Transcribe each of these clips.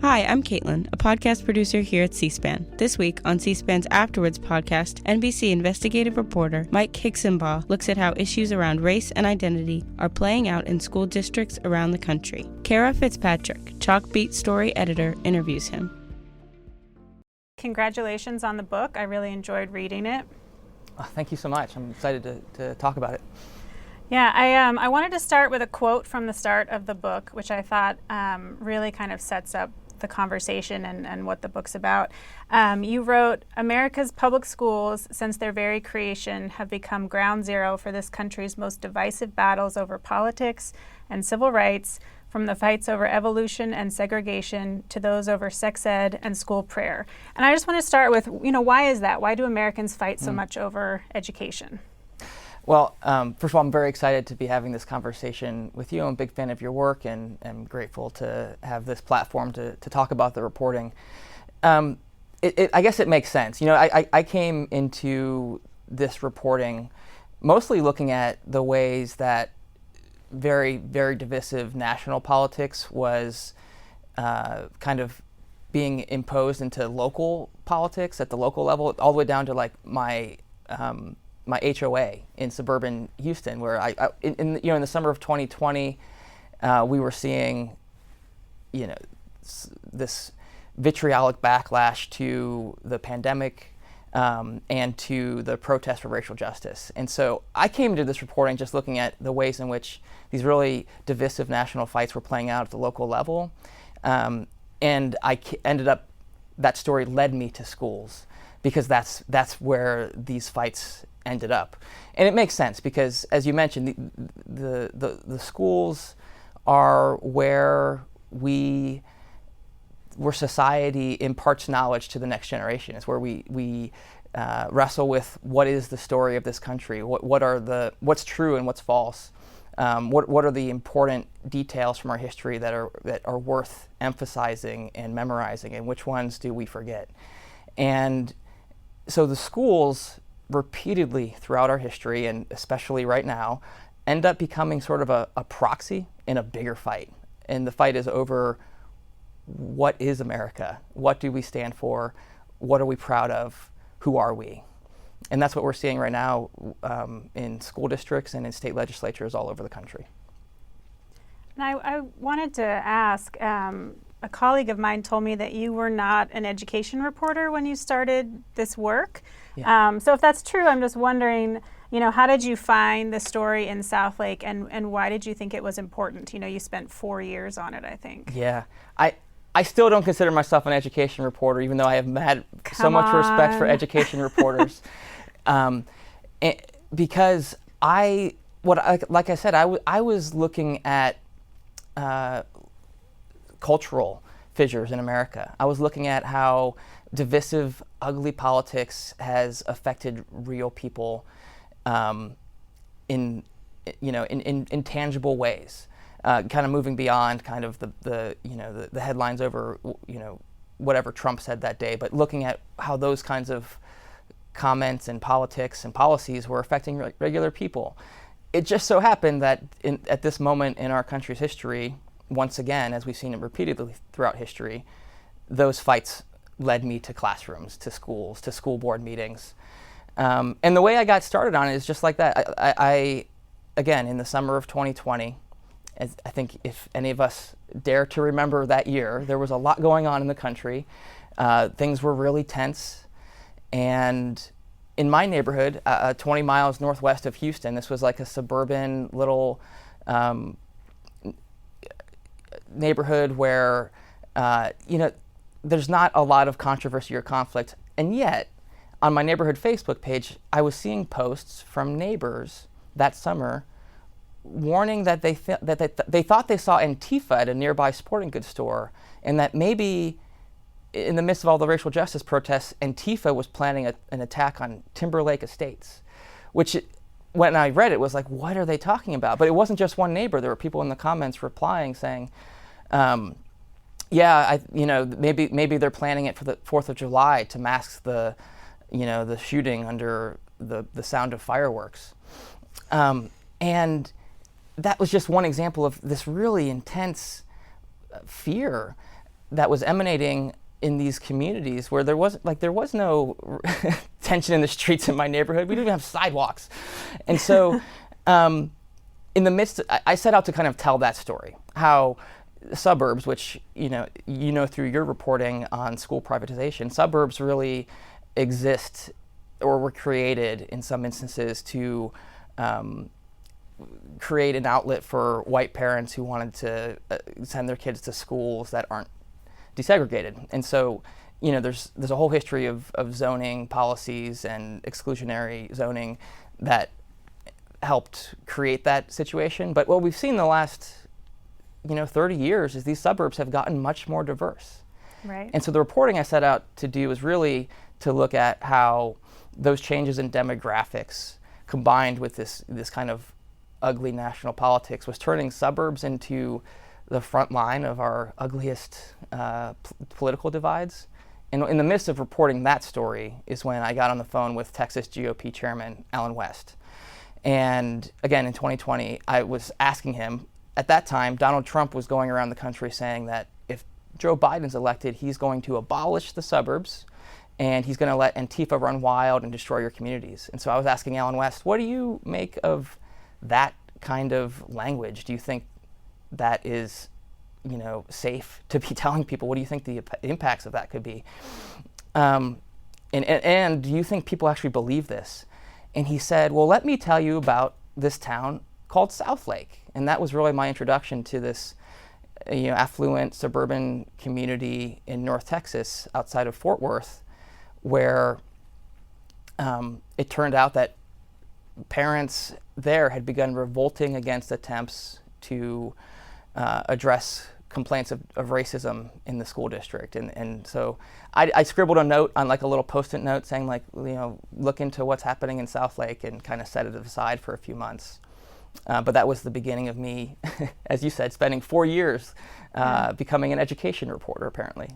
Hi, I'm Caitlin, a podcast producer here at C-SPAN. This week on C-SPAN's Afterwards podcast, NBC investigative reporter Mike Hixenbaugh looks at how issues around race and identity are playing out in school districts around the country. Cara Fitzpatrick, Chalkbeat story editor, interviews him. Congratulations on the book. I really enjoyed reading it. Oh, thank you so much. I'm excited to talk about it. Yeah, I wanted to start with a quote from the start of the book, which I thought really kind of sets up the conversation and what the book's about. You wrote, "America's public schools, since their very creation, have become ground zero for this country's most divisive battles over politics and civil rights, from the fights over evolution and segregation to those over sex ed and school prayer." And I just want to start with, why is that? Why do Americans fight so much over education? Well, first of all, I'm very excited to be having this conversation with you. I'm a big fan of your work and I'm grateful to have this platform to talk about the reporting. I guess it makes sense. I came into this reporting mostly looking at the ways that very, very divisive national politics was kind of being imposed into local politics at the local level, all the way down to like my HOA in suburban Houston, where in the summer of 2020, we were seeing, this vitriolic backlash to the pandemic and to the protest for racial justice. And so I came to this reporting just looking at the ways in which these really divisive national fights were playing out at the local level. And I ended up, that story led me to schools, because that's where these fights ended up. And it makes sense because, as you mentioned, the schools are where society imparts knowledge to the next generation. It's where we wrestle with what is the story of this country, what's true and what's false, what are the important details from our history that are worth emphasizing and memorizing, and which ones do we forget. And so the schools repeatedly throughout our history, and especially right now, end up becoming sort of a proxy in a bigger fight. And the fight is over, what is America? What do we stand for? What are we proud of? Who are we? And that's what we're seeing right now in school districts and in state legislatures all over the country. And I wanted to ask, a colleague of mine told me that you were not an education reporter when you started this work. Yeah. So if that's true, I'm just wondering, how did you find the story in Southlake, and why did you think it was important? You spent 4 years on it, I think. Yeah, I still don't consider myself an education reporter, even though I have had so much respect for education reporters. Because like I said, I was looking at cultural fissures in America. I was looking at how divisive, ugly politics has affected real people in tangible ways. Kind of moving beyond kind of the headlines over whatever Trump said that day, but looking at how those kinds of comments and politics and policies were affecting regular people. It just so happened that at this moment in our country's history, once again, as we've seen it repeatedly throughout history, those fights led me to classrooms, to schools, to school board meetings. And the way I got started on it is just like that. I again, in the summer of 2020, I think if any of us dare to remember that year, there was a lot going on in the country. Things were really tense. And in my neighborhood, 20 miles northwest of Houston, this was like a suburban little neighborhood where, there's not a lot of controversy or conflict. And yet, on my neighborhood Facebook page, I was seeing posts from neighbors that summer warning that they thought they saw Antifa at a nearby sporting goods store, and that maybe in the midst of all the racial justice protests, Antifa was planning an attack on Timberlake Estates, which when I read it was like, what are they talking about? But it wasn't just one neighbor. There were people in the comments replying saying, maybe they're planning it for the 4th of July to mask the shooting under the sound of fireworks. And that was just one example of this really intense fear that was emanating in these communities where there was no tension in the streets in my neighborhood. We didn't even have sidewalks. And so in the midst, I set out to kind of tell that story, how suburbs, which you know through your reporting on school privatization, suburbs really exist or were created in some instances to create an outlet for white parents who wanted to send their kids to schools that aren't desegregated. And so, there's a whole history of zoning policies and exclusionary zoning that helped create that situation. But what we've seen the last 30 years is these suburbs have gotten much more diverse. Right. And so the reporting I set out to do was really to look at how those changes in demographics combined with this kind of ugly national politics was turning suburbs into the front line of our ugliest political divides. And in the midst of reporting that story is when I got on the phone with Texas GOP Chairman Allen West. And again, in 2020, I was asking him, at that time, Donald Trump was going around the country saying that if Joe Biden's elected, he's going to abolish the suburbs and he's going to let Antifa run wild and destroy your communities. And so I was asking Allen West, what do you make of that kind of language? Do you think that is, safe to be telling people? What do you think the impacts of that could be? And do you think people actually believe this? And he said, well, let me tell you about this town called Southlake. And that was really my introduction to this affluent suburban community in North Texas outside of Fort Worth, where it turned out that parents there had begun revolting against attempts to address complaints of racism in the school district. And so I scribbled a note on like a little Post-it note saying look into what's happening in Southlake, and kind of set it aside for a few months. But that was the beginning of me, as you said, spending 4 years becoming an education reporter, apparently.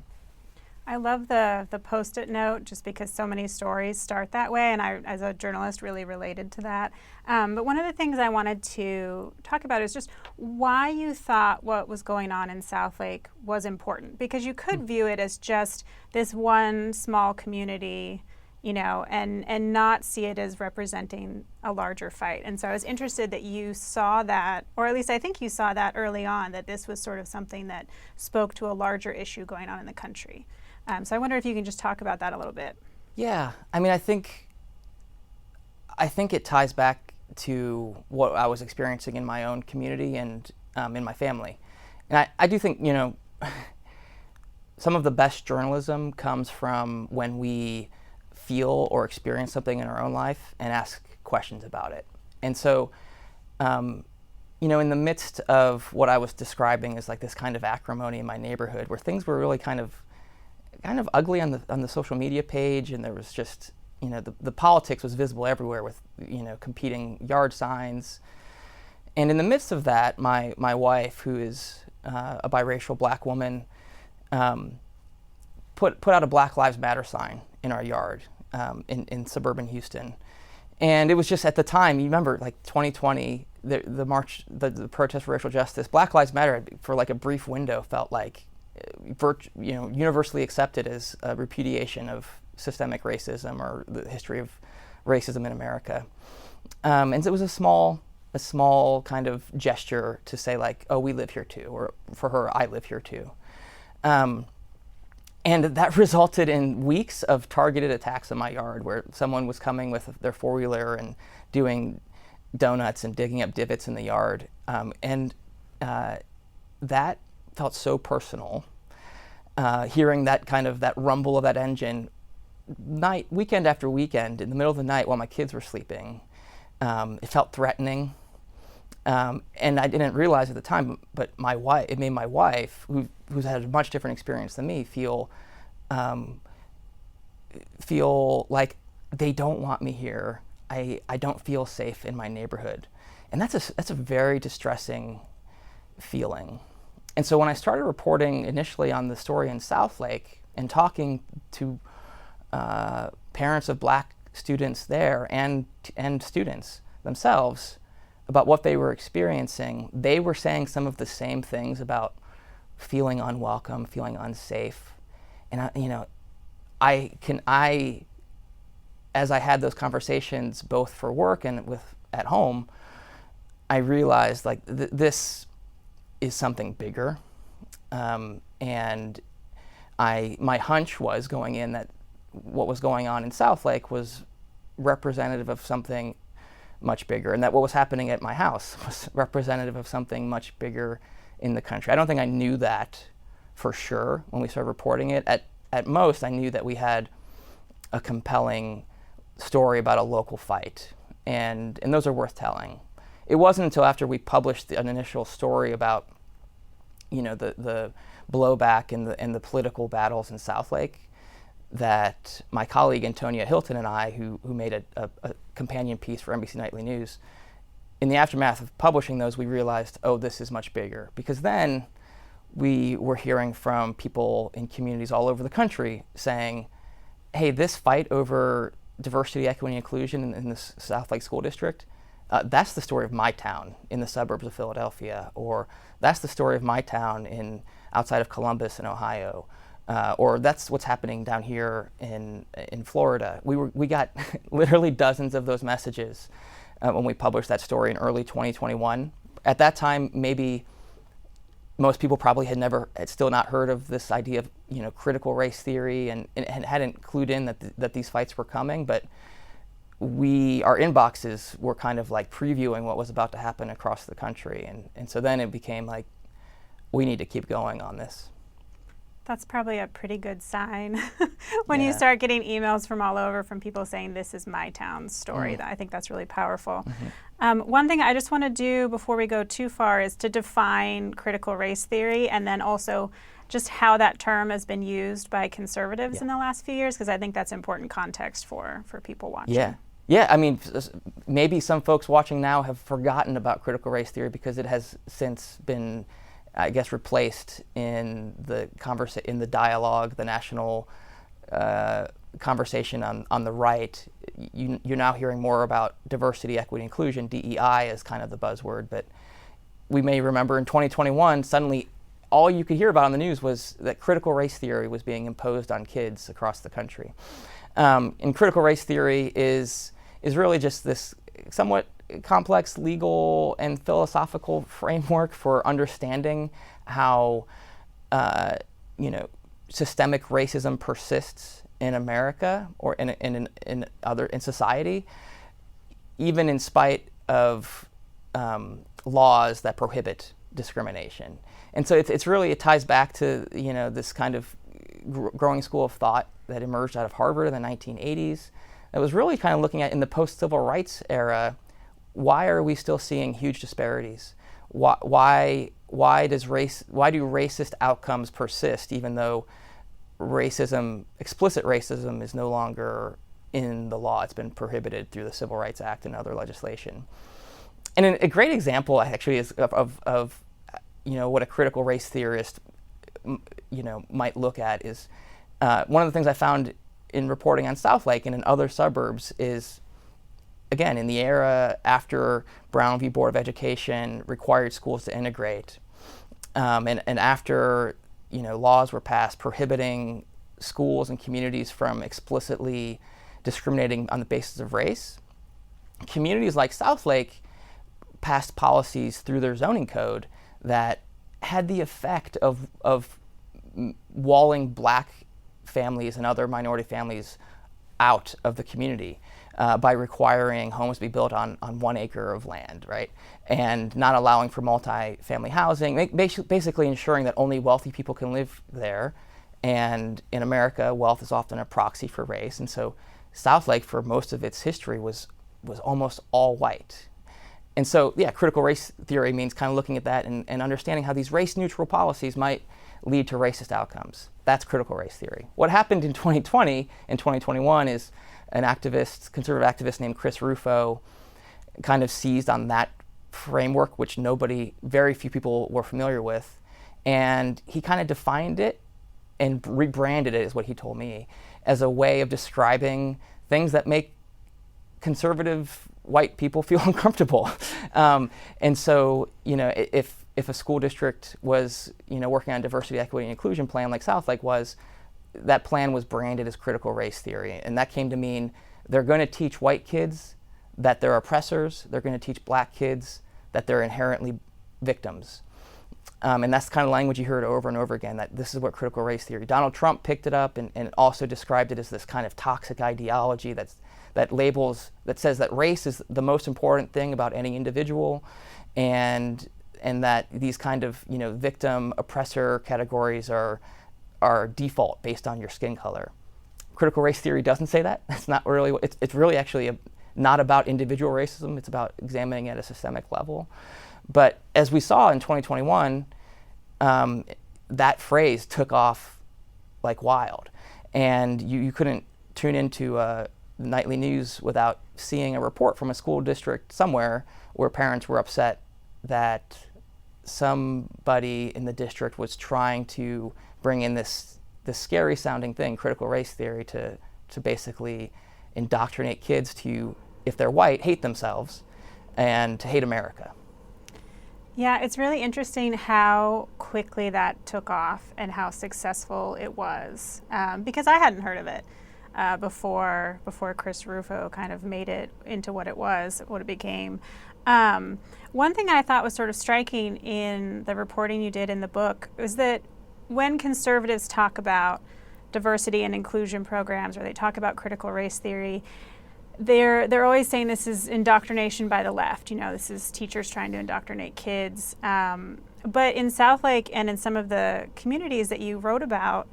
I love the Post-it note just because so many stories start that way, and I, as a journalist, really related to that. But one of the things I wanted to talk about is just why you thought what was going on in Southlake was important, because you could view it as just this one small community, and not see it as representing a larger fight. And so I was interested that you saw that, or at least I think you saw that early on, that this was sort of something that spoke to a larger issue going on in the country. So I wonder if you can just talk about that a little bit. Yeah, I mean, I think it ties back to what I was experiencing in my own community and in my family. And I do think, some of the best journalism comes from when we feel or experience something in our own life and ask questions about it. And so, in the midst of what I was describing as like this kind of acrimony in my neighborhood, where things were really kind of ugly on the social media page, and there was just the politics was visible everywhere with competing yard signs. And in the midst of that, my wife, who is a biracial black woman, put out a Black Lives Matter sign in our yard in suburban Houston. And it was just at the time, you remember, like 2020, the march, the protest for racial justice, Black Lives Matter for like a brief window felt like universally accepted as a repudiation of systemic racism or the history of racism in America. And it was a small kind of gesture to say like, oh, we live here too, or for her, I live here too. And that resulted in weeks of targeted attacks in my yard, where someone was coming with their four-wheeler and doing donuts and digging up divots in the yard. And that felt so personal, hearing that rumble of that engine weekend after weekend in the middle of the night while my kids were sleeping. It felt threatening. And I didn't realize at the time, but it made my wife, who's had a much different experience than me, feel like they don't want me here. I don't feel safe in my neighborhood. And that's a very distressing feeling. And so when I started reporting initially on the story in Southlake and talking to parents of black students there and students themselves about what they were experiencing, they were saying some of the same things about feeling unwelcome, feeling unsafe. And as I had those conversations, both for work and at home, I realized like this is something bigger. And my hunch was going in that what was going on in Southlake was representative of something much bigger, and that what was happening at my house was representative of something much bigger in the country. I don't think I knew that for sure when we started reporting it. At most, I knew that we had a compelling story about a local fight, and those are worth telling. It wasn't until after we published an initial story about, the blowback and the political battles in Southlake that my colleague Antonia Hilton and I, who made a companion piece for NBC Nightly News, in the aftermath of publishing those, we realized, oh, this is much bigger. Because then we were hearing from people in communities all over the country saying, hey, this fight over diversity, equity, and inclusion in the Southlake School District, that's the story of my town in the suburbs of Philadelphia, or that's the story of my town outside of Columbus in Ohio, or that's what's happening down here in Florida. We got literally dozens of those messages when we published that story in early 2021. At that time, maybe most people probably had still not heard of this idea of critical race theory and hadn't clued in that these fights were coming, but our inboxes were kind of like previewing what was about to happen across the country. And so then it became like, we need to keep going on this. That's probably a pretty good sign when you start getting emails from all over from people saying, this is my town's story. I think that's really powerful. One thing I just want to do before we go too far is to define critical race theory, and then also just how that term has been used by conservatives in the last few years, because I think that's important context for people watching. Yeah, I mean, maybe some folks watching now have forgotten about critical race theory because it has since been, I guess, replaced in the dialogue, the national conversation on the right. You're now hearing more about diversity, equity, inclusion. DEI is kind of the buzzword, but we may remember in 2021, suddenly all you could hear about on the news was that critical race theory was being imposed on kids across the country. And critical race theory is really just this somewhat complex legal and philosophical framework for understanding how systemic racism persists in America or in society, even in spite of laws that prohibit discrimination. And so it ties back to this kind of growing school of thought that emerged out of Harvard in the 1980s. That was really kind of looking at, in the post-civil rights era, why are we still seeing huge disparities? Why do racist outcomes persist even though explicit racism is no longer in the law? It's been prohibited through the Civil Rights Act and other legislation. And a great example actually is of what a critical race theorist might look at is one of the things I found in reporting on Southlake and in other suburbs is, again, in the era after Brown v. Board of Education required schools to integrate, and after laws were passed prohibiting schools and communities from explicitly discriminating on the basis of race, communities like Southlake passed policies through their zoning code that had the effect of walling black families and other minority families out of the community by requiring homes to be built on 1 acre of land, right? And not allowing for multi-family housing, basically ensuring that only wealthy people can live there. And in America, wealth is often a proxy for race. And so Southlake, for most of its history, was almost all white. And so, critical race theory means kind of looking at that and understanding how these race-neutral policies might lead to racist outcomes. That's critical race theory. What happened in 2020 and 2021 is an conservative activist named Chris Rufo kind of seized on that framework, which very few people were familiar with, and he kind of defined it and rebranded it, is what he told me, as a way of describing things that make conservative white people feel uncomfortable. And so, if if a school district was, working on diversity, equity, and inclusion plan like Southlake was, that plan was branded as critical race theory. And that came to mean they're going to teach white kids that they're oppressors. They're going to teach black kids that they're inherently victims. And that's the kind of language you heard over and over again, that this is what critical race theory. Donald Trump picked it up and also described it as this kind of toxic ideology that says that race is the most important thing about any individual, and that these kind of victim oppressor categories are default based on your skin color. Critical race theory doesn't say that. That's not really. It's really actually not about individual racism. It's about examining at a systemic level. But as we saw in 2021, that phrase took off like wild, and you couldn't tune into nightly news without seeing a report from a school district somewhere where parents were upset that somebody in the district was trying to bring in this scary sounding thing, critical race theory, to basically indoctrinate kids to, if they're white, hate themselves and to hate America. Yeah, it's really interesting how quickly that took off and how successful it was, because I hadn't heard of it before Chris Rufo kind of made it into what it became. One thing I thought was sort of striking in the reporting you did in the book was that when conservatives talk about diversity and inclusion programs, or they talk about critical race theory, they're always saying this is indoctrination by the left. This is teachers trying to indoctrinate kids. But in Southlake and in some of the communities that you wrote about,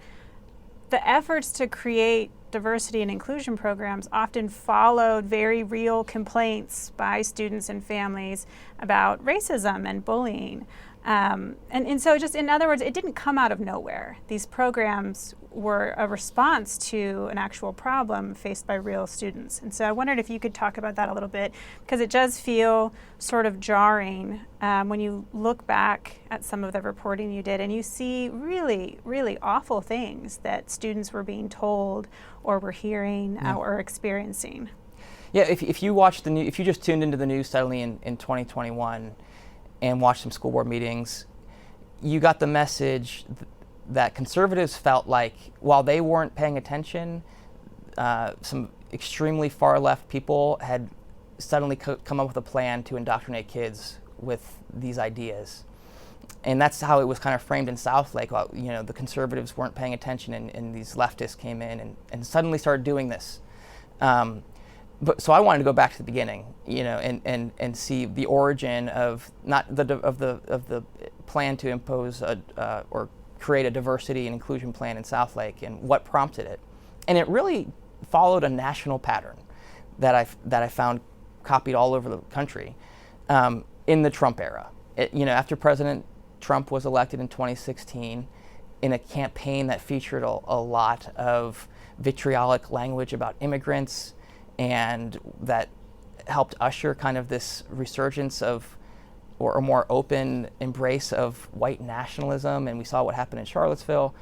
the efforts to create diversity and inclusion programs often followed very real complaints by students and families about racism and bullying. And so just in other words, it didn't come out of nowhere. These programs were a response to an actual problem faced by real students. And so I wondered if you could talk about that a little bit, because it does feel sort of jarring when you look back at some of the reporting you did and you see really, really awful things that students were being told or were hearing or experiencing. Yeah, if you watched the news, if you just tuned into the news suddenly in 2021 and watched some school board meetings, you got the message that conservatives felt like while they weren't paying attention, some extremely far left people had suddenly come up with a plan to indoctrinate kids with these ideas. And that's how it was kind of framed in Southlake. The conservatives weren't paying attention, and these leftists came in and suddenly started doing this. But so I wanted to go back to the beginning, and see the origin of the plan to impose or create a diversity and inclusion plan in Southlake and what prompted it. And it really followed a national pattern that I found copied all over the country in the Trump era. After President Trump was elected in 2016, in a campaign that featured a lot of vitriolic language about immigrants, and that helped usher kind of this resurgence of, or a more open embrace of white nationalism, and we saw what happened in Charlottesville.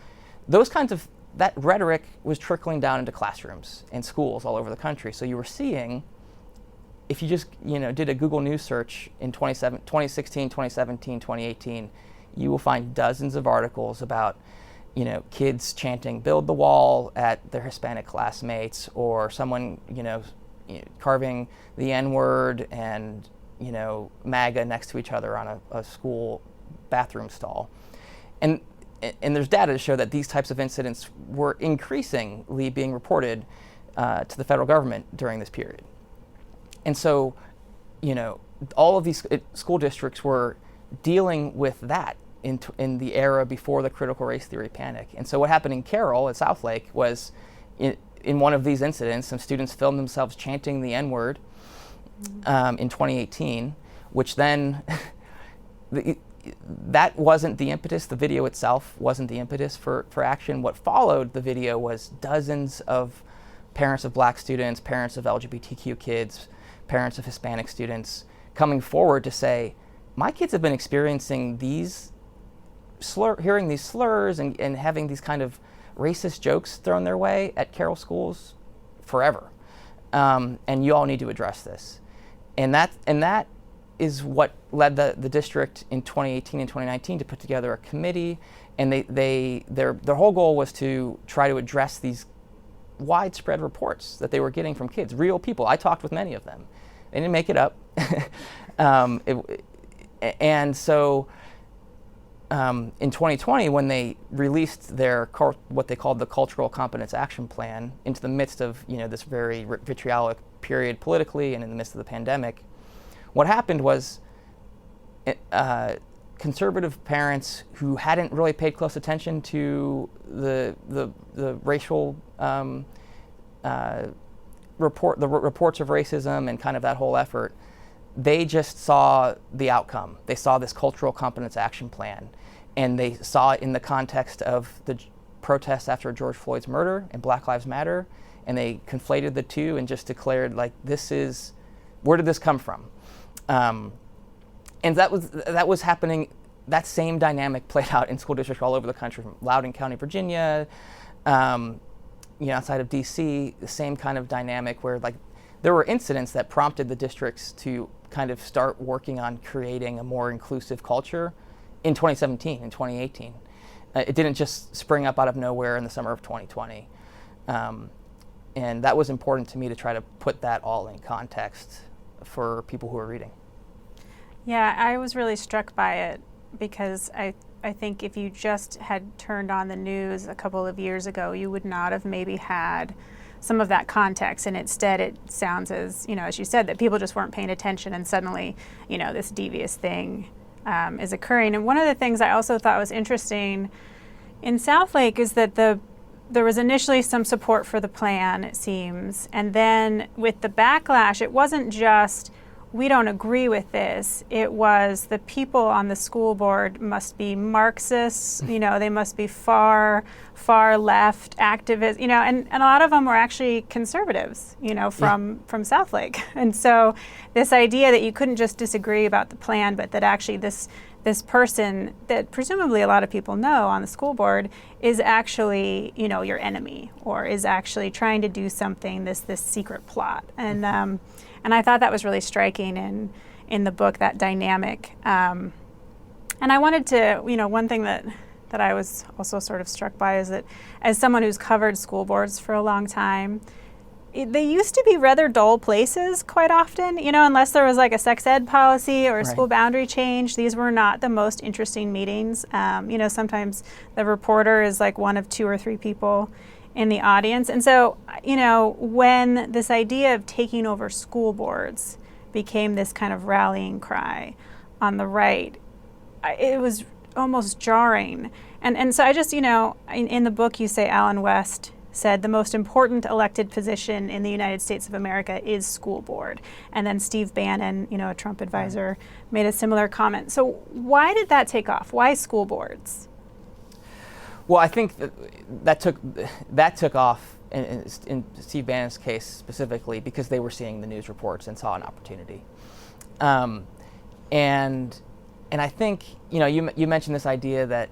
That rhetoric was trickling down into classrooms and schools all over the country. So you were seeing, if you just did a Google News search in 2016, 2017, 2018, you will find dozens of articles about kids chanting "Build the Wall" at their Hispanic classmates, or someone carving the N-word and MAGA next to each other on a school bathroom stall. And there's data to show that these types of incidents were increasingly being reported to the federal government during this period. And so, all of these school districts were dealing with that in the era before the critical race theory panic. And so what happened in Carroll at Southlake was, in one of these incidents, some students filmed themselves chanting the N-word in 2018, which then, that wasn't the impetus. The video itself wasn't the impetus for action. What followed the video was dozens of parents of black students, parents of LGBTQ kids, parents of Hispanic students coming forward to say, my kids have been experiencing hearing these slurs and having these kind of racist jokes thrown their way at Carroll schools forever. And you all need to address this. And that is what led the district in 2018 and 2019 to put together a committee, and their whole goal was to try to address these widespread reports that they were getting from kids, real people. I talked with many of them. They didn't make it up. And so in 2020, when they released their what they called the Cultural Competence Action Plan into the midst of this very vitriolic period politically and in the midst of the pandemic, what happened was conservative parents who hadn't really paid close attention to the racial reports of racism and kind of that whole effort, they just saw the outcome. They saw this Cultural Competence Action Plan, and they saw it in the context of the protests after George Floyd's murder and Black Lives Matter, and they conflated the two and just declared, like, where did this come from? And that was happening. That same dynamic played out in school districts all over the country, from Loudoun County, Virginia, outside of DC. The same kind of dynamic where, like, there were incidents that prompted the districts to kind of start working on creating a more inclusive culture in 2017 and 2018. It didn't just spring up out of nowhere in the summer of 2020. And that was important to me to try to put that all in context for people who are reading. Yeah, I was really struck by it because I think if you just had turned on the news a couple of years ago, you would not have maybe had some of that context, and instead it sounds as you said, that people just weren't paying attention, and suddenly this devious thing is occurring. And one of the things I also thought was interesting in Southlake is that there was initially some support for the plan, it seems, and then with the backlash, it wasn't just, we don't agree with this. It was, the people on the school board must be Marxists, they must be far left activists, and a lot of them were actually conservatives, from Southlake. And so this idea that you couldn't just disagree about the plan, but that actually this person that presumably a lot of people know on the school board is actually, your enemy, or is actually trying to do something, this secret plot. And I thought that was really striking in the book, that dynamic. And I wanted to, one thing that I was also sort of struck by is that as someone who's covered school boards for a long time, they used to be rather dull places quite often, unless there was like a sex ed policy or a school boundary change. These were not the most interesting meetings. Sometimes the reporter is like one of 2 or 3 people in the audience. And so, when this idea of taking over school boards became this kind of rallying cry on the right, it was almost jarring. And so I just, in the book you say Allen West said the most important elected position in the United States of America is school board. And then Steve Bannon, a Trump advisor, made a similar comment. So why did that take off? Why school boards? Well, I think that took off in Steve Bannon's case specifically because they were seeing the news reports and saw an opportunity. And I think you mentioned this idea that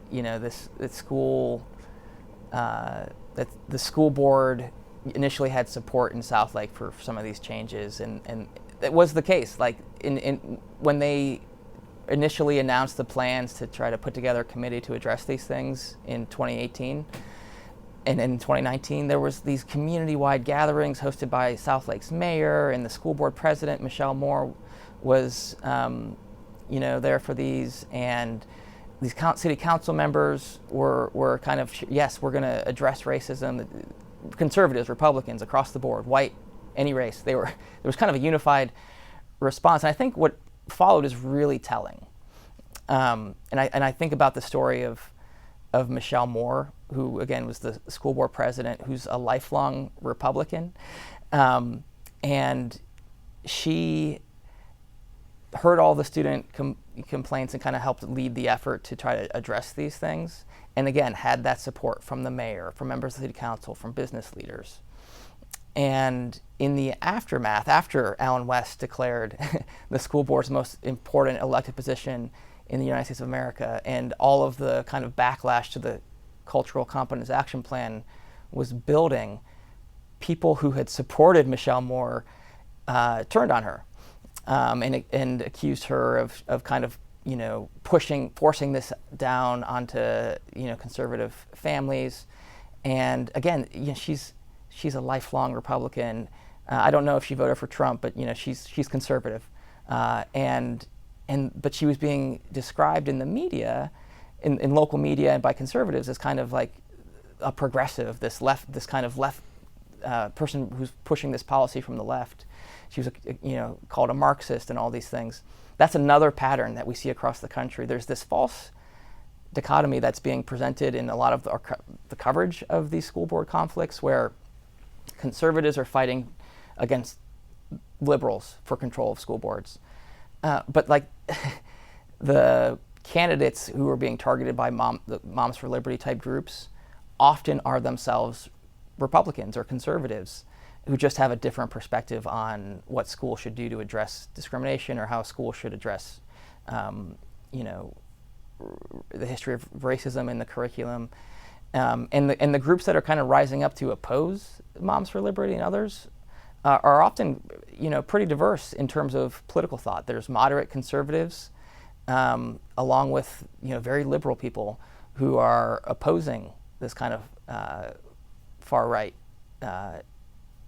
that the school board initially had support in Southlake for some of these changes, and it was the case. Like when they initially announced the plans to try to put together a committee to address these things in 2018, and in 2019 there was these community-wide gatherings hosted by Southlake's mayor, and the school board president, Michelle Moore, was there for these, and these city council members were kind of, yes, we're going to address racism. Conservatives, Republicans, across the board, white, any race, there was kind of a unified response. And I think what followed is really telling. And I think about the story of Michelle Moore, who again was the school board president, who's a lifelong Republican, and she heard all the student complaints and kind of helped lead the effort to try to address these things. And again, had that support from the mayor, from members of the city council, from business leaders. And in the aftermath, after Allen West declared the school board's most important elected position in the United States of America, and all of the kind of backlash to the Cultural Competence Action Plan was building, people who had supported Michelle Moore turned on her. and accused her of kind of, forcing this down onto, conservative families. And again, she's a lifelong Republican. I don't know if she voted for Trump, but she's conservative, but she was being described in the media, in local media and by conservatives as kind of like a progressive, this kind of left person who's pushing this policy from the left. She was, called a Marxist and all these things. That's another pattern that we see across the country. There's this false dichotomy that's being presented in a lot of the coverage of these school board conflicts, where conservatives are fighting against liberals for control of school boards. But like the candidates who are being targeted by the Moms for Liberty type groups often are themselves Republicans or conservatives who just have a different perspective on what schools should do to address discrimination, or how schools should address, the history of racism in the curriculum. And the groups that are kind of rising up to oppose Moms for Liberty and others are often, pretty diverse in terms of political thought. There's moderate conservatives, along with, very liberal people who are opposing this kind of far-right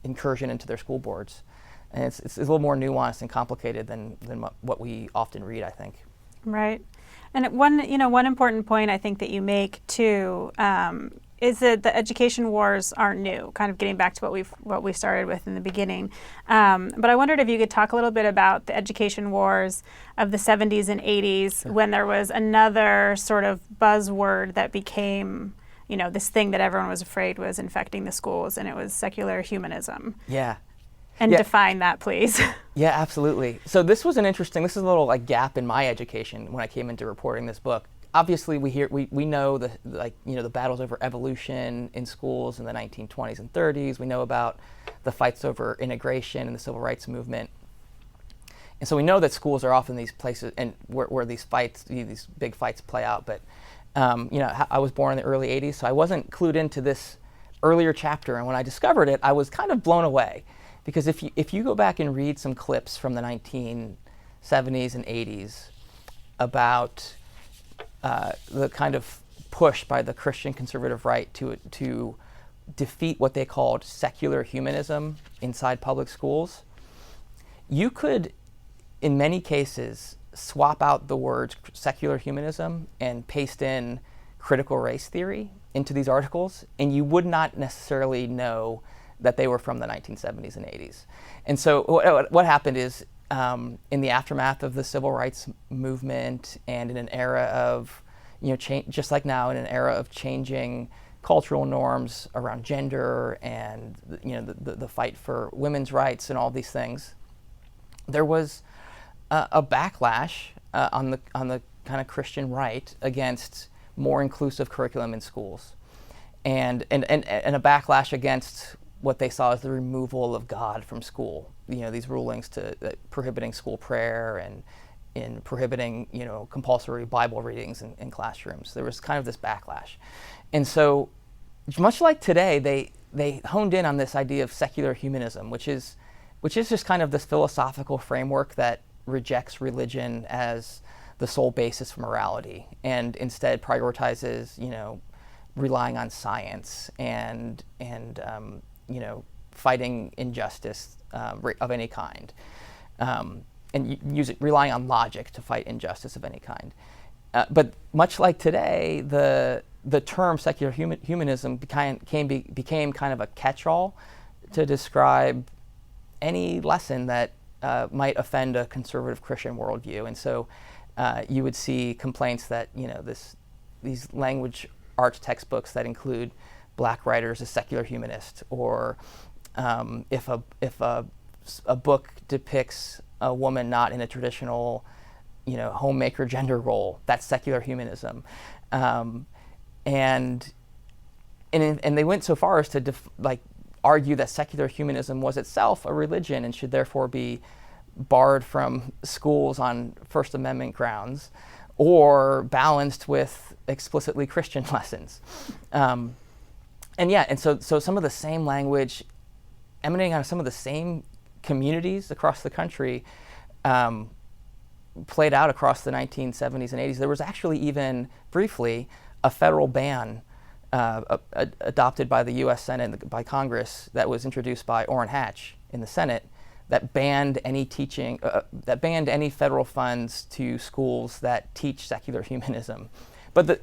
incursion into their school boards. And it's a little more nuanced and complicated than what we often read, I think. Right. And one important point I think that you make too is that the education wars aren't new. Kind of getting back to what we started with in the beginning. But I wondered if you could talk a little bit about the education wars of the 70s and 80s, sure, when there was another sort of buzzword that became, this thing that everyone was afraid was infecting the schools, and it was secular humanism. Yeah. And define that, please. Yeah, absolutely. So this is a little like gap in my education when I came into reporting this book. Obviously, we know the battles over evolution in schools in the 1920s and 30s. We know about the fights over integration and the civil rights movement. And so we know that schools are often these places and where these fights, these big fights play out. But I was born in the early 80s, so I wasn't clued into this earlier chapter. And when I discovered it, I was kind of blown away. Because if you go back and read some clips from the 1970s and 80s about the kind of push by the Christian conservative right to defeat what they called secular humanism inside public schools, you could, in many cases, swap out the words secular humanism and paste in critical race theory into these articles, and you would not necessarily know that they were from the 1970s and 80s. And so what happened is, in the aftermath of the civil rights movement and in an era of, just like now, in an era of changing cultural norms around gender and, the fight for women's rights and all these things, there was a backlash on the kind of Christian right against more inclusive curriculum in schools, and a backlash against what they saw as the removal of God from school. These rulings prohibiting school prayer and in prohibiting, compulsory Bible readings in classrooms. There was kind of this backlash. And so, much like today, they honed in on this idea of secular humanism, which is just kind of this philosophical framework that rejects religion as the sole basis for morality, and instead prioritizes, relying on science and fighting injustice of any kind, and relying on logic to fight injustice of any kind. But much like today, the term secular humanism became kind of a catch-all to describe any lesson that might offend a conservative Christian worldview. And so you would see complaints that these language arts textbooks that include black writers as secular humanists, or if a book depicts a woman not in a traditional, homemaker gender role, that's secular humanism, and they went so far as to argue that secular humanism was itself a religion and should therefore be barred from schools on First Amendment grounds, or balanced with explicitly Christian lessons. And so some of the same language emanating out of some of the same communities across the country played out across the 1970s and 80s. There was actually even briefly a federal ban adopted by the U.S. Senate, by Congress, that was introduced by Orrin Hatch in the Senate, that banned any teaching, that banned any federal funds to schools that teach secular humanism. But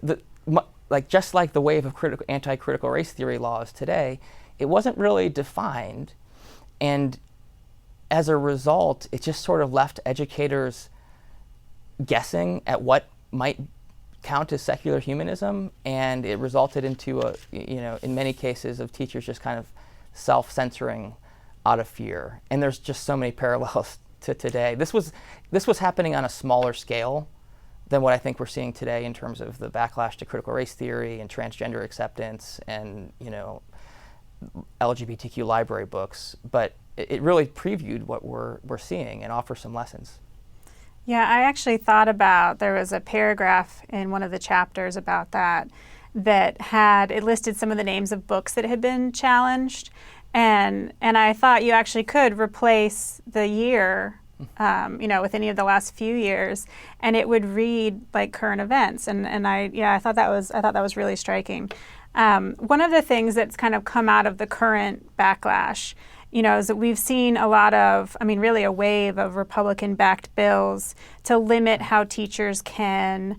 just like the wave of anti-critical race theory laws today, it wasn't really defined, and as a result, it just sort of left educators guessing at what might count as secular humanism, and it resulted into in many cases of teachers just kind of self-censoring out of fear. And there's just so many parallels to today. This was happening on a smaller scale than what I think we're seeing today in terms of the backlash to critical race theory and transgender acceptance and LGBTQ library books, but it really previewed what we're seeing and offers some lessons. Yeah, I actually thought about, there was a paragraph in one of the chapters about that it listed some of the names of books that had been challenged, and I thought you actually could replace the year with any of the last few years, and it would read like current events, and I thought that was really striking. One of the things that's kind of come out of the current backlash, is that we've seen a lot of, really a wave of Republican-backed bills to limit how teachers can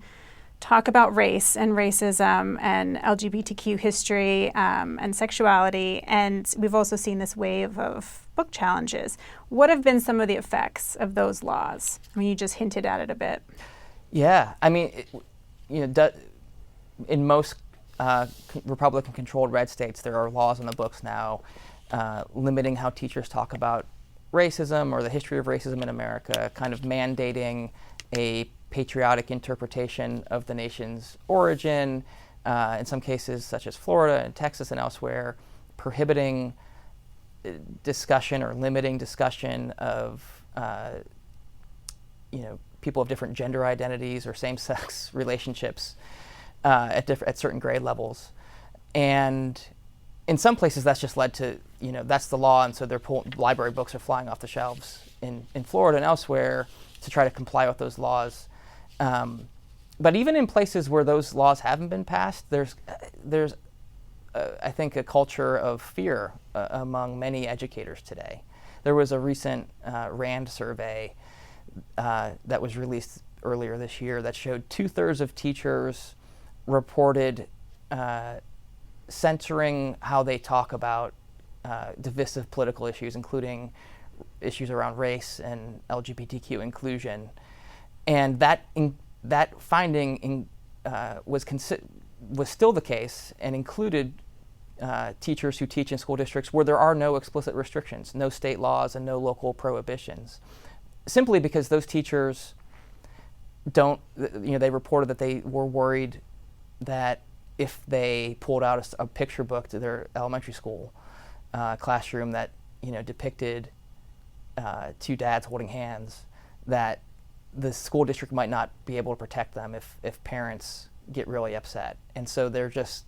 talk about race and racism and LGBTQ history and sexuality. And we've also seen this wave of book challenges. What have been some of the effects of those laws? You just hinted at it a bit. Yeah, in most Republican-controlled red states, there are laws on the books now limiting how teachers talk about racism or the history of racism in America, kind of mandating a patriotic interpretation of the nation's origin, in some cases such as Florida and Texas and elsewhere, prohibiting discussion or limiting discussion of people of different gender identities or same-sex relationships at certain grade levels. And in some places that's just led to, that's the law, and so library books are flying off the shelves in Florida and elsewhere to try to comply with those laws. But even in places where those laws haven't been passed, there's I think, a culture of fear among many educators today. There was a recent RAND survey that was released earlier this year that showed 2/3 of teachers reported censoring how they talk about divisive political issues, including issues around race and LGBTQ inclusion. And that finding was still the case and included teachers who teach in school districts where there are no explicit restrictions, no state laws and no local prohibitions, simply because those teachers they reported that they were worried that if they pulled out a picture book to their elementary school classroom that depicted two dads holding hands, that the school district might not be able to protect them if parents get really upset. And so they're just,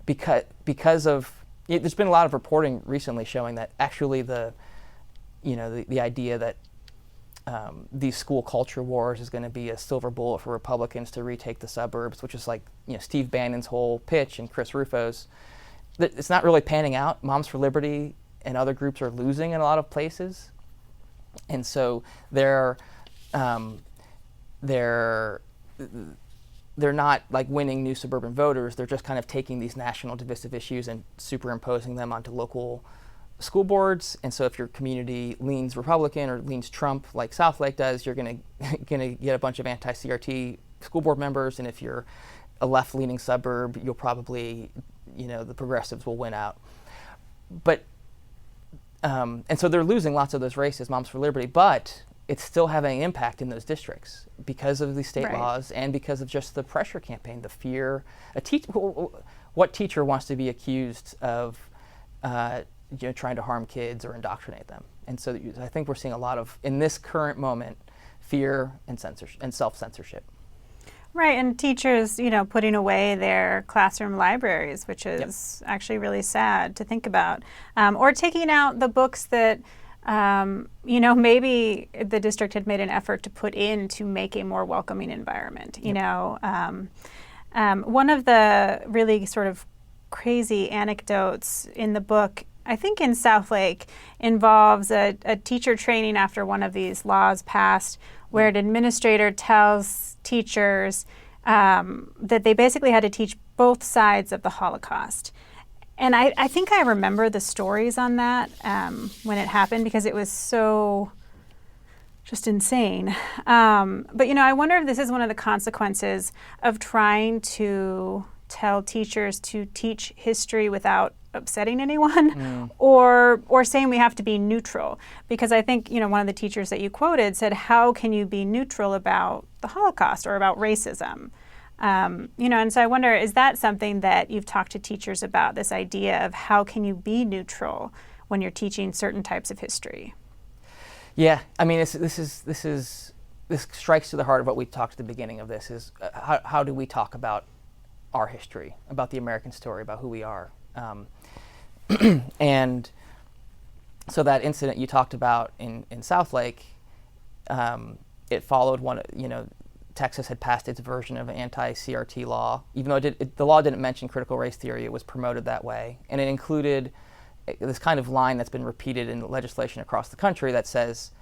because of, there's been a lot of reporting recently showing that actually the idea that these school culture wars is going to be a silver bullet for Republicans to retake the suburbs, which is like Steve Bannon's whole pitch and Chris Rufo's, that it's not really panning out. Moms for Liberty and other groups are losing in a lot of places, and so they're not like winning new suburban voters. They're just kind of taking these national divisive issues and superimposing them onto local school boards. And so if your community leans Republican or leans Trump like Southlake does, you're gonna get a bunch of anti-CRT school board members. And if you're a left-leaning suburb, you'll probably, the progressives will win out. But and so they're losing lots of those races, Moms for Liberty, but it's still having an impact in those districts because of the state laws and because of just the pressure campaign, the fear. What teacher wants to be accused of trying to harm kids or indoctrinate them? And so I think we're seeing a lot of, in this current moment, fear and censorship and self-censorship. Right, and teachers, putting away their classroom libraries, which is actually really sad to think about, or taking out the books that maybe the district had made an effort to put in to make a more welcoming environment. One of the really sort of crazy anecdotes in the book, I think in Southlake, involves a teacher training after one of these laws passed, where an administrator tells teachers that they basically had to teach both sides of the Holocaust. And I think I remember the stories on that when it happened, because it was so just insane. But I wonder if this is one of the consequences of trying to tell teachers to teach history without upsetting anyone, or saying we have to be neutral. Because I think, one of the teachers that you quoted said, how can you be neutral about the Holocaust or about racism? And so I wonder, is that something that you've talked to teachers about, this idea of how can you be neutral when you're teaching certain types of history? Yeah, I mean, this strikes to the heart of what we talked at the beginning of this, is how do we talk about our history, about the American story, about who we are. And so that incident you talked about in Southlake, it followed Texas had passed its version of an anti-CRT law. Even though the law didn't mention critical race theory, it was promoted that way. And it included this kind of line that's been repeated in legislation across the country that says,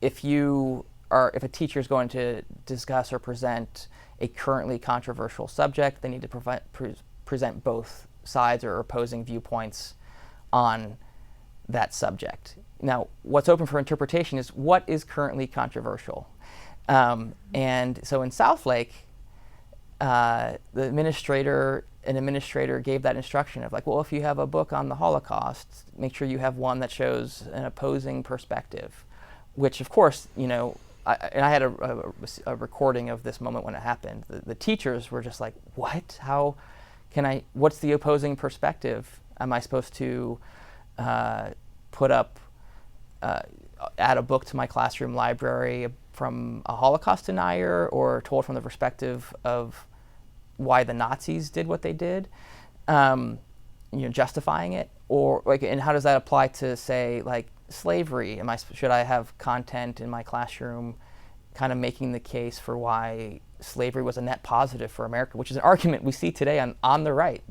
if a teacher is going to discuss or present a currently controversial subject, they need to present both sides or opposing viewpoints on that subject. Now, what's open for interpretation is what is currently controversial. And so in Southlake, an administrator gave that instruction of if you have a book on the Holocaust, make sure you have one that shows an opposing perspective, which of course, I had a recording of this moment when it happened. The teachers were just like, what? How can I, what's the opposing perspective? Am I supposed to put up, add a book to my classroom library from a Holocaust denier, or told from the perspective of why the Nazis did what they did, justifying it? Or and how does that apply to, say, slavery? Should I have content in my classroom kind of making the case for why slavery was a net positive for America, which is an argument we see today on the right.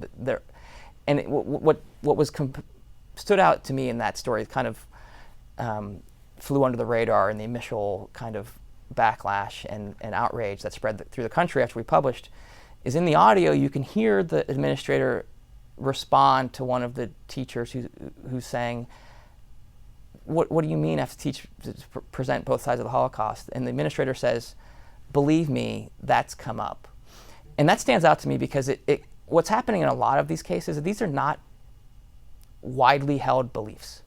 What stood out to me in that story kind of flew under the radar in the initial kind of backlash and outrage that spread through the country after we published, is in the audio you can hear the administrator respond to one of the teachers who's saying, what do you mean I have to present both sides of the Holocaust? And the administrator says, believe me, that's come up. And that stands out to me because what's happening in a lot of these cases, these are not widely held beliefs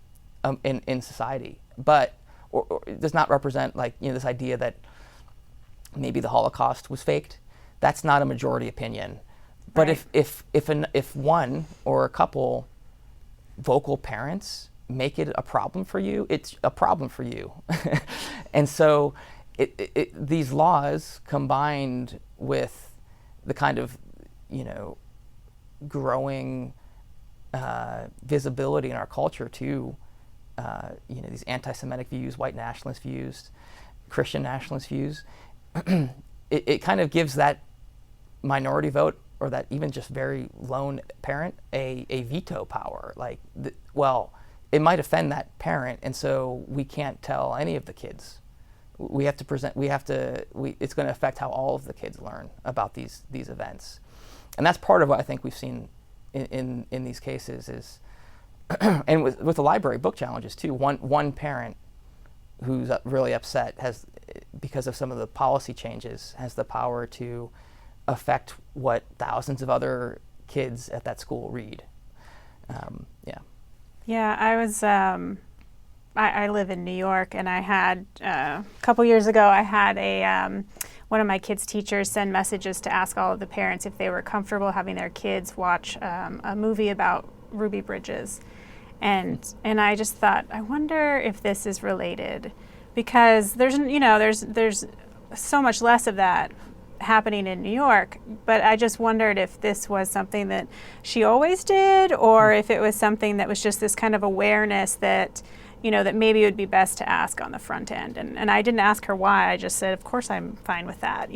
in society, but or it does not represent this idea that maybe the Holocaust was faked. That's not a majority opinion. But right. if one or a couple vocal parents make it a problem for you, it's a problem for you. And so these laws combined with the kind of growing visibility in our culture to these anti-Semitic views, white nationalist views, Christian nationalist views, it kind of gives that minority vote, or that even just very lone parent, a veto power. It might offend that parent, and so we can't tell any of the kids. It's going to affect how all of the kids learn about these events. And that's part of what I think we've seen in these cases is, and with the library book challenges too, one parent who's really upset has, because of some of the policy changes, has the power to affect what thousands of other kids at that school read. Yeah, I was, I live in New York, and I had, a couple years ago, I had one of my kids' teachers send messages to ask all of the parents if they were comfortable having their kids watch a movie about Ruby Bridges. And I just thought, I wonder if this is related, because there's so much less of that happening in New York, but I just wondered if this was something that she always did, or if it was something that was just this kind of awareness that, that maybe it would be best to ask on the front end. And I didn't ask her why. I just said, of course I'm fine with that,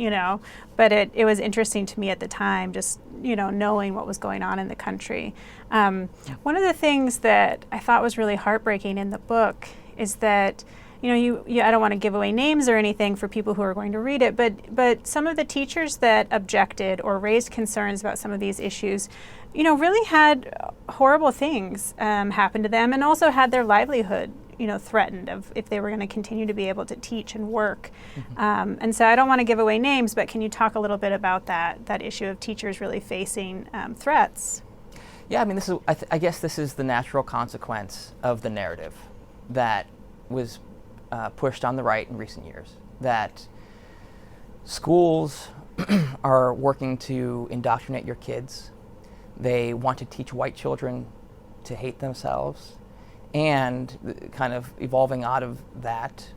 But it was interesting to me at the time, just, knowing what was going on in the country. One of the things that I thought was really heartbreaking in the book is that, I don't want to give away names or anything for people who are going to read it, but some of the teachers that objected or raised concerns about some of these issues, really had horrible things happen to them, and also had their livelihood, threatened if they were going to continue to be able to teach and work. Mm-hmm. And so I don't want to give away names, but can you talk a little bit about that issue of teachers really facing threats? Yeah, I mean, I guess this is the natural consequence of the narrative that was pushed on the right in recent years, that schools are working to indoctrinate your kids. They want to teach white children to hate themselves. And kind of evolving out of that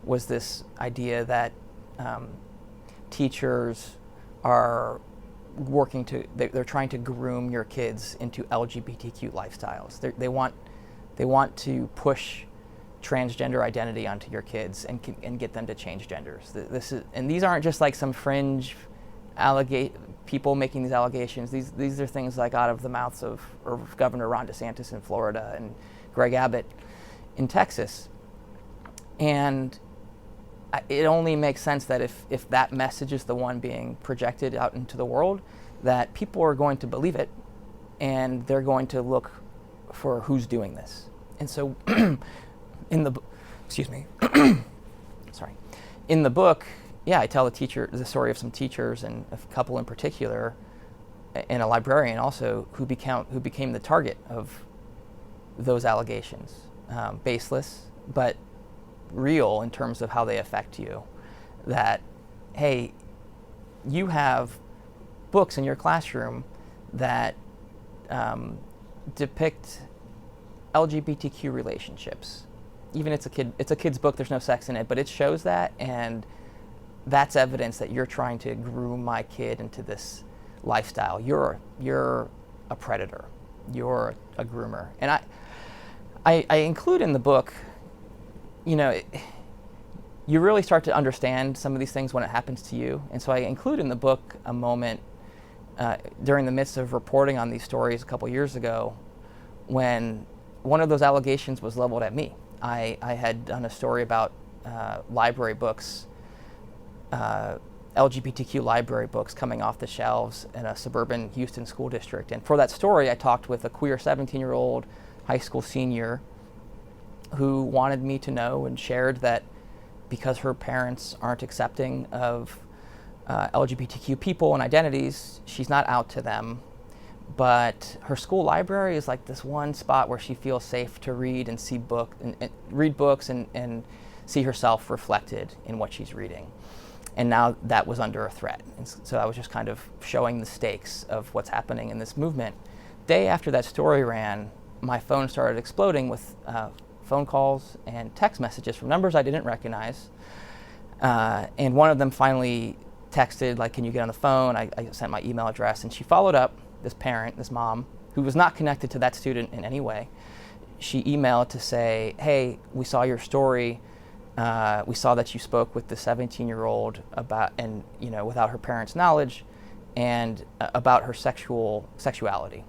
was this idea that teachers are working they're trying to groom your kids into LGBTQ lifestyles. They want to push transgender identity onto your kids and get them to change genders. These aren't just like some fringe people making these allegations. These are things like out of the mouths of Governor Ron DeSantis in Florida and Greg Abbott in Texas. And it only makes sense that if that message is the one being projected out into the world, that people are going to believe it, and they're going to look for who's doing this. And so in the book, yeah, I tell the story of some teachers, and a couple in particular, and a librarian also, who became the target of those allegations. Baseless, but real in terms of how they affect you. That, hey, you have books in your classroom that depict LGBTQ relationships. Even it's a kid's book, there's no sex in it, but it shows that, and that's evidence that you're trying to groom my kid into this lifestyle. You're a predator. You're a groomer. And I include in the book, you really start to understand some of these things when it happens to you. And so I include in the book a moment during the midst of reporting on these stories a couple years ago when one of those allegations was leveled at me. I had done a story about library books, LGBTQ library books coming off the shelves in a suburban Houston school district. And for that story, I talked with a queer 17-year-old high school senior who wanted me to know and shared that because her parents aren't accepting of LGBTQ people and identities, she's not out to them. But her school library is like this one spot where she feels safe to read and read books and see herself reflected in what she's reading. And now that was under a threat. And so I was just kind of showing the stakes of what's happening in this movement. Day after that story ran, my phone started exploding with phone calls and text messages from numbers I didn't recognize. And one of them finally texted, like, can you get on the phone? I sent my email address, and she followed up, this mom, who was not connected to that student in any way. She emailed to say, hey, we saw your story. We saw that you spoke with the 17-year-old about, and without her parents' knowledge, and about her sexuality.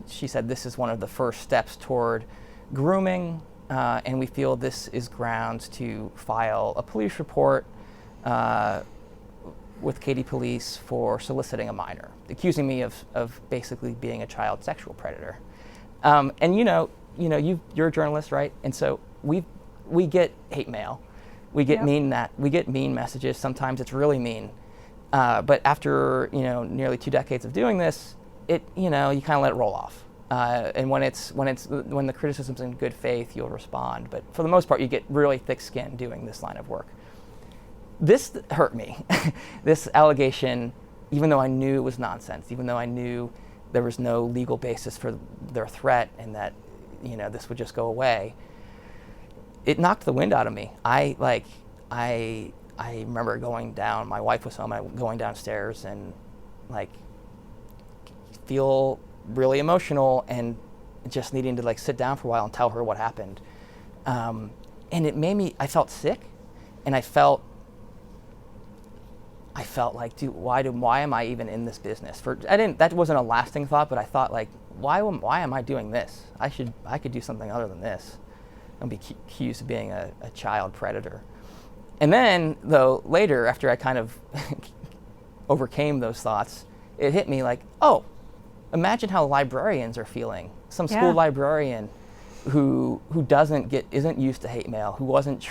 She said this is one of the first steps toward grooming, and we feel this is grounds to file a police report with Katy Police for soliciting a minor, accusing me of basically being a child sexual predator. And you're a journalist, right? And so we get hate mail, we get mean messages. Sometimes it's really mean, but after nearly 2 decades of doing this, you kind of let it roll off. And when the criticism's in good faith, you'll respond. But for the most part, you get really thick skin doing this line of work. This hurt me. This allegation, even though I knew it was nonsense, even though I knew there was no legal basis for their threat and that this would just go away, it knocked the wind out of me. I remember going down. My wife was home. Going downstairs and feel really emotional and just needing to like sit down for a while and tell her what happened. And it made me, I felt sick, and I felt like, dude, why am I even in this business? That wasn't a lasting thought, but I thought like, why am I doing this? I could do something other than this. And be accused of being a child predator. And then, though, later, after I kind of overcame those thoughts, it hit me like, oh, imagine how librarians are feeling. Some school librarian who isn't used to hate mail, who wasn't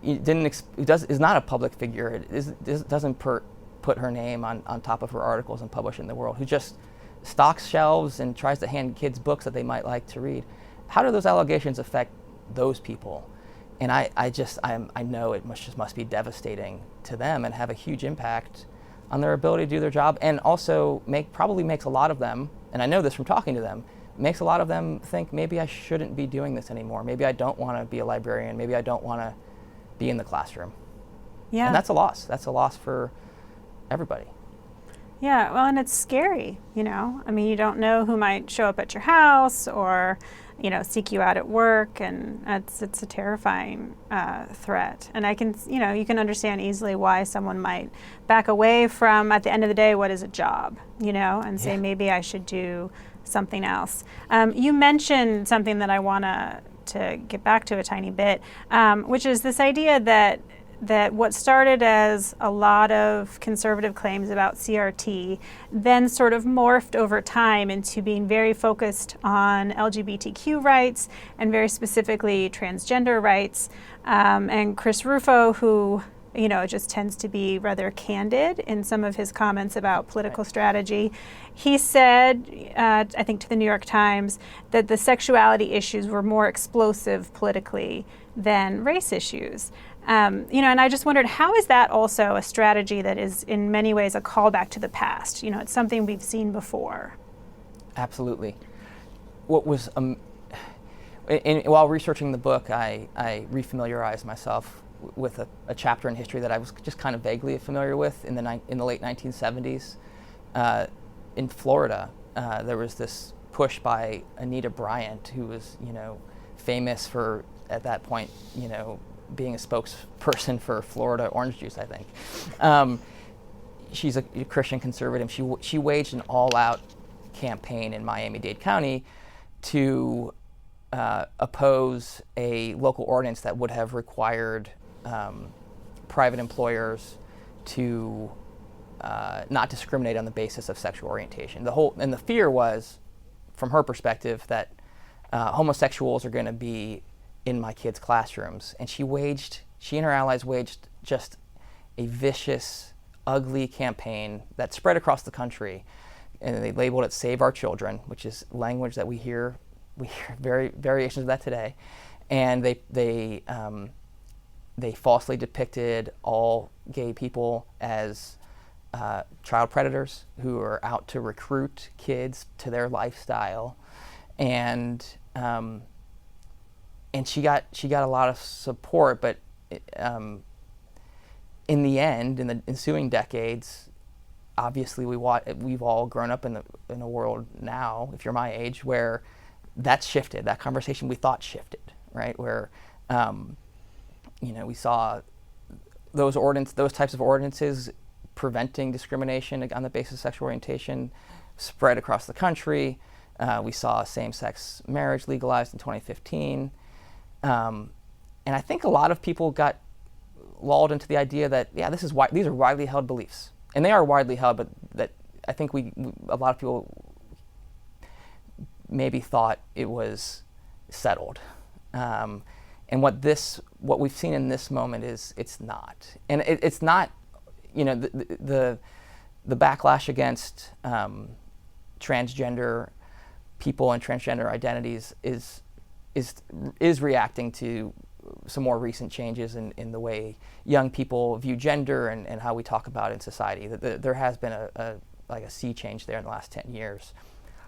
is not a public figure, doesn't put her name on top of her articles and publish in the world, who just stocks shelves and tries to hand kids books that they might like to read. How do those allegations affect those people? And I know it must be devastating to them and have a huge impact on their ability to do their job, and also probably makes a lot of them, and I know this from talking to them, makes a lot of them think maybe I shouldn't be doing this anymore. Maybe I don't want to be a librarian. Maybe I don't want to be in the classroom. Yeah. And that's a loss. That's a loss for everybody. Yeah, well, and it's scary, you know. I mean, you don't know who might show up at your house or, you know, seek you out at work, and it's a terrifying threat. And you can understand easily why someone might back away from, at the end of the day, what is a job, you know, and say maybe I should do something else. You mentioned something that I want to get back to a tiny bit, which is this idea that what started as a lot of conservative claims about CRT then sort of morphed over time into being very focused on LGBTQ rights and very specifically transgender rights. And Chris Rufo, who just tends to be rather candid in some of his comments about political strategy, he said, I think to the New York Times, that the sexuality issues were more explosive politically than race issues. And I just wondered, how is that also a strategy that is in many ways a callback to the past? You know, it's something we've seen before. Absolutely. What was, while researching the book, I refamiliarized myself with a chapter in history that I was just kind of vaguely familiar with in the late 1970s. In Florida, there was this push by Anita Bryant, who was, famous for, at that point, being a spokesperson for Florida orange juice, I think. She's a Christian conservative. She waged an all-out campaign in Miami-Dade County to oppose a local ordinance that would have required private employers to not discriminate on the basis of sexual orientation. And the fear was, from her perspective, that homosexuals are going to be in my kids' classrooms. And she and her allies waged just a vicious, ugly campaign that spread across the country. And they labeled it "Save Our Children," which is language that we hear variations of that today. And they falsely depicted all gay people as child predators who are out to recruit kids to their lifestyle. And she got a lot of support, but in the end, in the ensuing decades, obviously we've all grown up in a world now, if you're my age, where that's shifted. That conversation we thought shifted, right? Where we saw those types of ordinances preventing discrimination on the basis of sexual orientation spread across the country. We saw same-sex marriage legalized in 2015. And I think a lot of people got lulled into the idea that, these are widely held beliefs. And they are widely held, but that I think a lot of people maybe thought it was settled. And what we've seen in this moment is it's not. And it's not, the backlash against transgender people and transgender identities is reacting to some more recent changes in the way young people view gender and how we talk about it in society. There has been a sea change there in the last 10 years.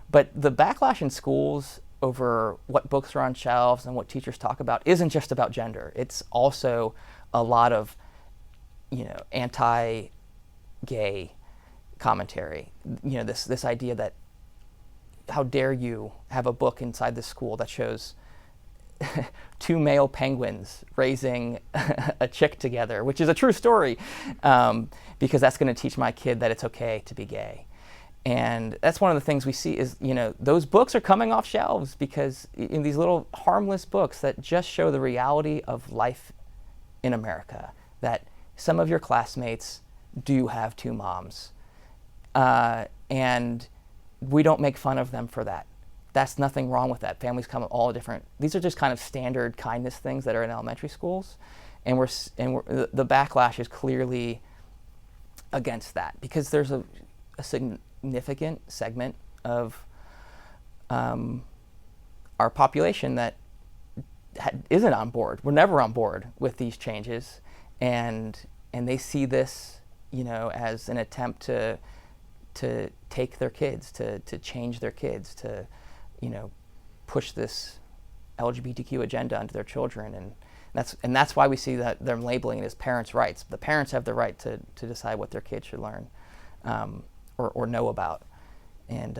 But the backlash in schools over what books are on shelves and what teachers talk about isn't just about gender. It's also a lot of, anti-gay commentary. This idea that how dare you have a book inside the school that shows two male penguins raising a chick together, which is a true story, because that's going to teach my kid that it's okay to be gay. And that's one of the things we see is, those books are coming off shelves because in these little harmless books that just show the reality of life in America, that some of your classmates do have two moms. And we don't make fun of them for that. That's nothing wrong with that. Families come all different. These are just kind of standard kindness things that are in elementary schools, and the backlash is clearly against that because there's a significant segment of our population that isn't on board. We're never on board with these changes, and they see this, as an attempt to take their kids, to change their kids, to push this LGBTQ agenda onto their children, and that's why we see that they're labeling it as parents' rights. The parents have the right to decide what their kids should learn or know about, and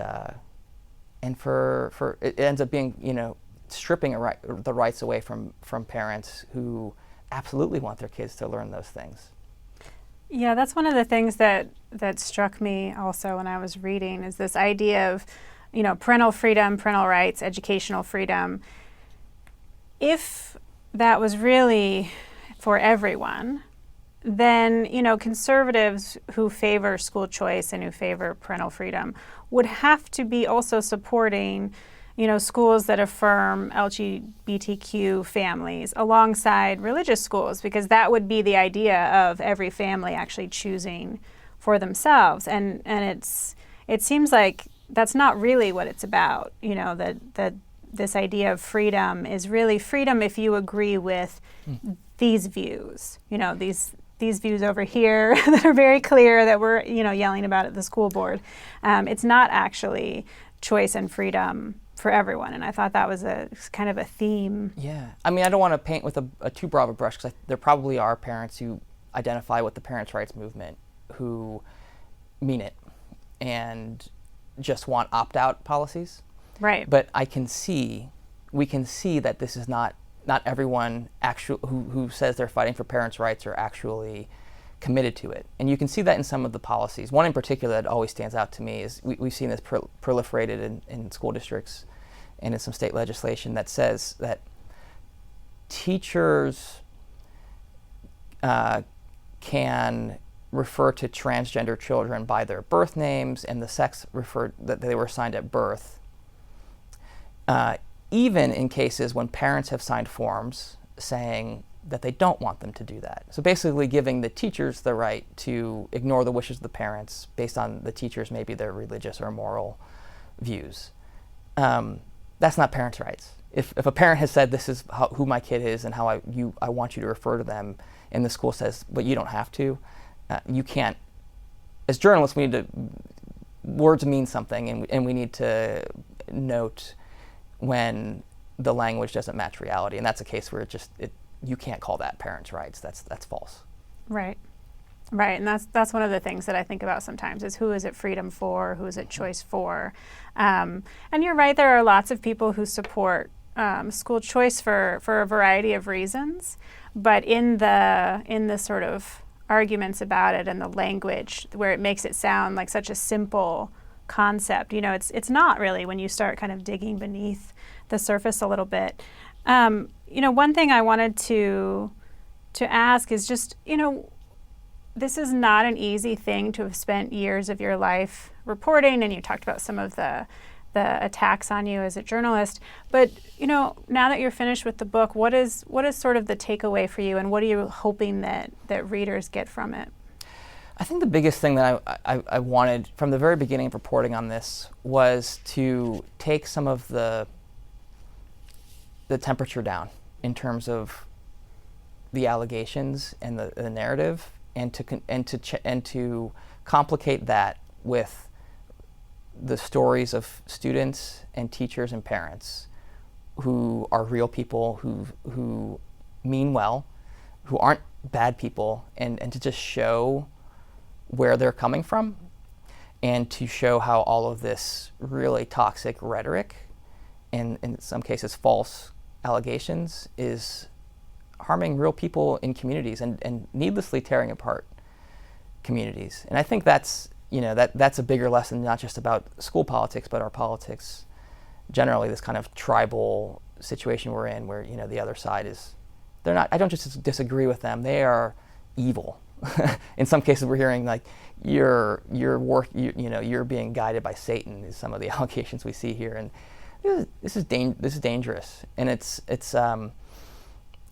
for it ends up being stripping the rights away from parents who absolutely want their kids to learn those things. Yeah, that's one of the things that struck me also when I was reading is this idea of parental freedom, parental rights, educational freedom. If that was really for everyone, then, conservatives who favor school choice and who favor parental freedom would have to be also supporting, schools that affirm LGBTQ families alongside religious schools, because that would be the idea of every family actually choosing for themselves. And it seems like that's not really what it's about, that this idea of freedom is really freedom if you agree with these views, these views over here that are very clear that we're, yelling about at the school board. It's not actually choice and freedom for everyone. And I thought that was a kind of a theme. Yeah. I mean, I don't want to paint with a too broad a brush because there probably are parents who identify with the parents' rights movement who mean it and just want opt-out policies. Right. But we can see that this is not everyone who says they're fighting for parents' rights are actually committed to it. And you can see that in some of the policies. One in particular that always stands out to me is we've seen this proliferated in school districts and in some state legislation that says that teachers can refer to transgender children by their birth names and the sex that they were assigned at birth, even in cases when parents have signed forms saying that they don't want them to do that. So basically giving the teachers the right to ignore the wishes of the parents based on the teachers, maybe their religious or moral views. That's not parents' rights. If a parent has said this is who my kid is and how I want you to refer to them, and the school says, but you don't have to, you can't. As journalists, words mean something, and we need to note when the language doesn't match reality, and that's a case where you can't call that parents' rights. That's false. Right, and that's one of the things that I think about sometimes is who is it freedom for, who is it choice for, and you're right. There are lots of people who support school choice for a variety of reasons, but in the sort of arguments about it and the language where it makes it sound like such a simple concept, it's not really when you start kind of digging beneath the surface a little bit. One thing I wanted to ask is just, this is not an easy thing to have spent years of your life reporting, and you talked about some of the attacks on you as a journalist. But, now that you're finished with the book, what is sort of the takeaway for you, and what are you hoping that readers get from it? I think the biggest thing that I wanted from the very beginning of reporting on this was to take some of the temperature down in terms of the allegations and the narrative, and to complicate that with the stories of students and teachers and parents who are real people who mean well, who aren't bad people, and to just show where they're coming from. and to show how all of this really toxic rhetoric and in some cases false allegations is harming real people in communities and needlessly tearing apart communities. And I think that's, that's a bigger lesson, not just about school politics, but our politics generally, this kind of tribal situation we're in where, the other side is, I don't just disagree with them, they are evil. In some cases we're hearing like, you're being guided by Satan is some of the allegations we see here. And this is dangerous. And it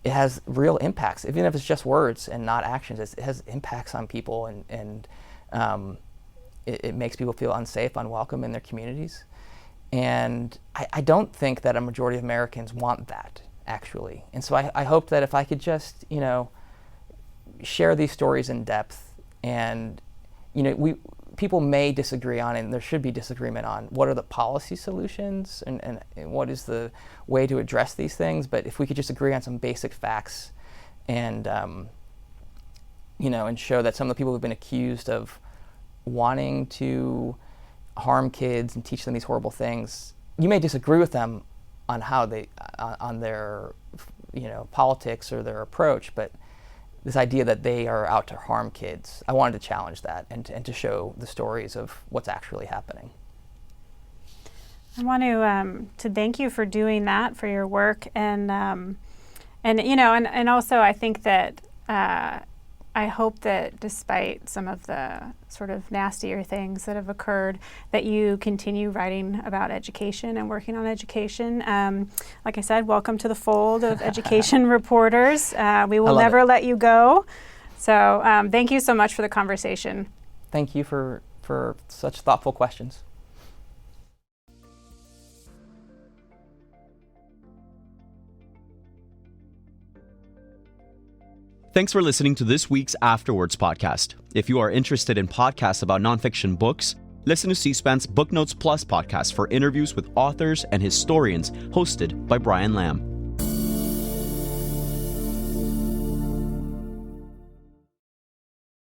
has real impacts, even if it's just words and not actions. It has impacts on people, and it makes people feel unsafe, unwelcome in their communities. And I don't think that a majority of Americans want that, actually. And so I hope that if I could just, share these stories in depth, and, people may disagree on, and there should be disagreement on, what are the policy solutions and what is the way to address these things. But if we could just agree on some basic facts and, and show that some of the people who've been accused of wanting to harm kids and teach them these horrible things, you may disagree with them on how on their, politics or their approach, but this idea that they are out to harm kids, I wanted to challenge that and to show the stories of what's actually happening. I want to thank you for doing that, for your work, and also I think that I hope that despite some of the sort of nastier things that have occurred, that you continue writing about education and working on education. Like I said, welcome to the fold of education reporters. We will never let you go. So thank you so much for the conversation. Thank you for such thoughtful questions. Thanks for listening to this week's Afterwards podcast. If you are interested in podcasts about nonfiction books, listen to C-SPAN's Book Notes Plus podcast for interviews with authors and historians hosted by Brian Lamb.